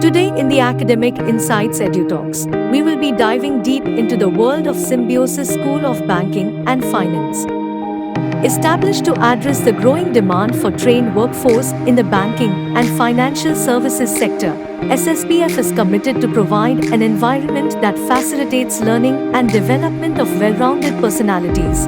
Today in the Academic Insights Edu Talks, we will be diving deep into the world of Symbiosis School of Banking and Finance. Established to address the growing demand for trained workforce in the banking and financial services sector, SSBF is committed to provide an environment that facilitates learning and development of well-rounded personalities.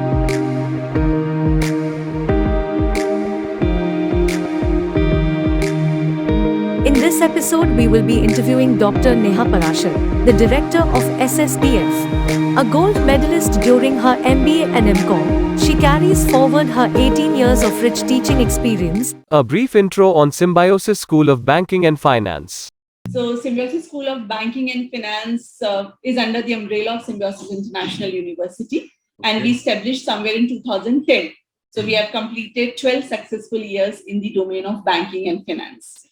In this episode, we will be interviewing Dr. Neha Parashar, the director of SSBF. A gold medalist during her MBA and MCom, she carries forward her 18 years of rich teaching experience. A brief intro on Symbiosis School of Banking and Finance. So, Symbiosis School of Banking and Finance is under the umbrella of Symbiosis International University, and we established somewhere in 2010. So, we have completed 12 successful years in the domain of banking and finance.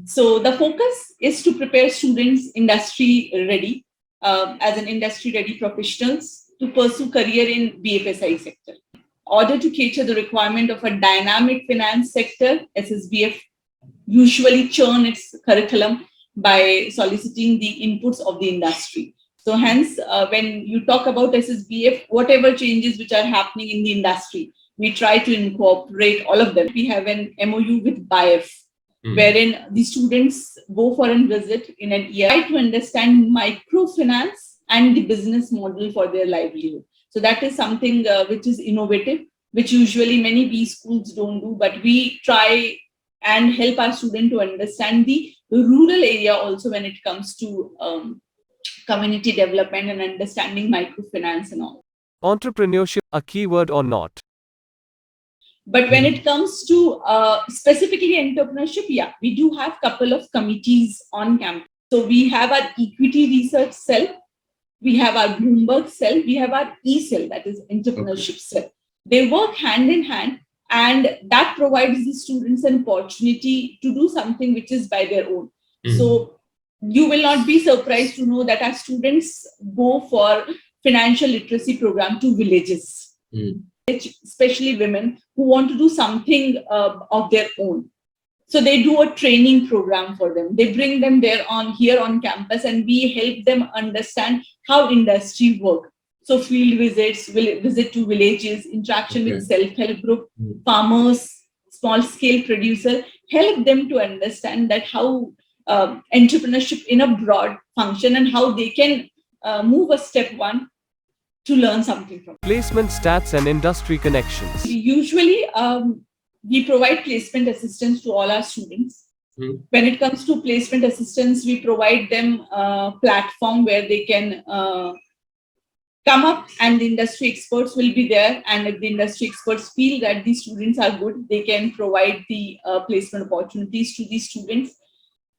So, the focus is to prepare students industry ready, as an industry ready professionals to pursue career in BFSI sector. In order to cater the requirement of a dynamic finance sector, SSBF usually churn its curriculum by soliciting the inputs of the industry. So hence, when you talk about SSBF, whatever changes which are happening in the industry, we try to incorporate all of them. We have an MOU with BIF, wherein the students go for a visit in an year, try to understand microfinance and the business model for their livelihood. So that is something which is innovative, which usually many B schools don't do, but we try and help our student to understand the rural area also when it comes to community development and understanding microfinance and all. Entrepreneurship, a keyword or not? But when it comes to specifically entrepreneurship, yeah, we do have a couple of committees on campus. So we have our equity research cell, we have our Bloomberg cell, we have our E-cell, that is entrepreneurship cell. They work hand in hand, and that provides the students an opportunity to do something which is by their own. So you will not be surprised to know that our students go for financial literacy program to villages, especially women who want to do something of their own. So they do a training program for them. They bring them here on campus, and we help them understand how industry work. So field visits, visit to villages, interaction with self-help group, farmers, small-scale producer, help them to understand that how entrepreneurship in a broad function and how they can move a step one to learn something from. Placement stats and industry connections. Usually, we provide placement assistance to all our students. When it comes to placement assistance, we provide them a platform where they can come up, and the industry experts will be there. And if the industry experts feel that the students are good, they can provide the placement opportunities to the students.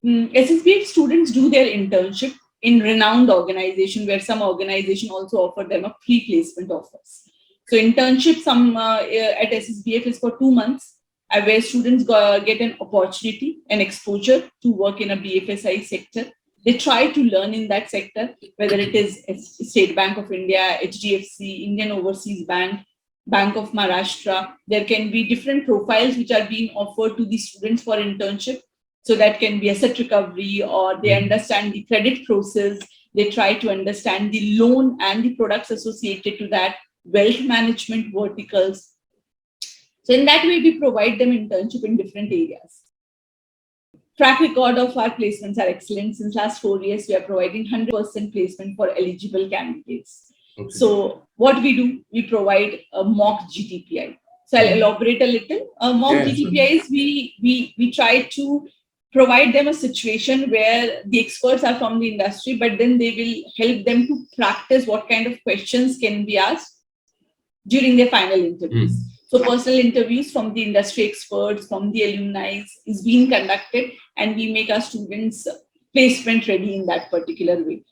SSBF students do their internship in renowned organization, where some organization also offer them a free placement offers. So internship at SSBF is for 2 months, where students get an opportunity and exposure to work in a BFSI sector. They try to learn in that sector, whether it is State Bank of India, HDFC, Indian Overseas Bank, Bank of Maharashtra. There can be different profiles which are being offered to the students for internship. So that can be asset recovery, or they understand the credit process. They try to understand the loan and the products associated to that, wealth management verticals. So in that way, we provide them internship in different areas. Track record of our placements are excellent. Since last 4 years, we are providing 100% placement for eligible candidates. So what we do, we provide a mock GTPI. So I'll elaborate a little. Mock GTPI is we try to provide them a situation where the experts are from the industry, but then they will help them to practice what kind of questions can be asked during their final interviews. So personal interviews from the industry experts, from the alumni is being conducted, and we make our students placement ready in that particular way.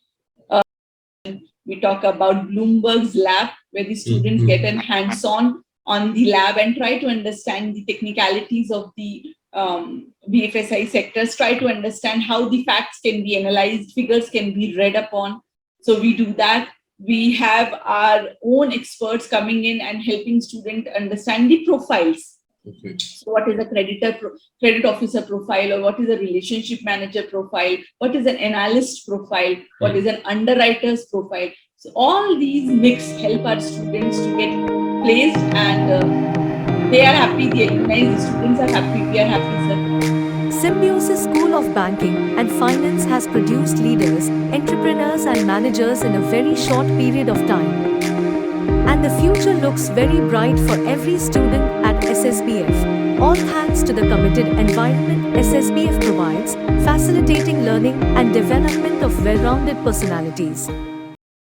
We talk about Bloomberg's lab, where the students get an hands-on the lab and try to understand the technicalities of the BFSI sectors, try to understand how the facts can be analyzed, figures can be read upon. So we do that. We have our own experts coming in and helping students understand the profiles Okay. So what is a credit officer profile, or what is a relationship manager profile? What is an analyst profile? What is an underwriter's profile? So all these mix help our students to get placed, and they are happy. The alumni, the students are happy. We are happy, sir. Symbiosis School of Banking and Finance has produced leaders, entrepreneurs, and managers in a very short period of time. And the future looks very bright for every student at SSBF. All thanks to the committed environment SSBF provides, facilitating learning and development of well-rounded personalities.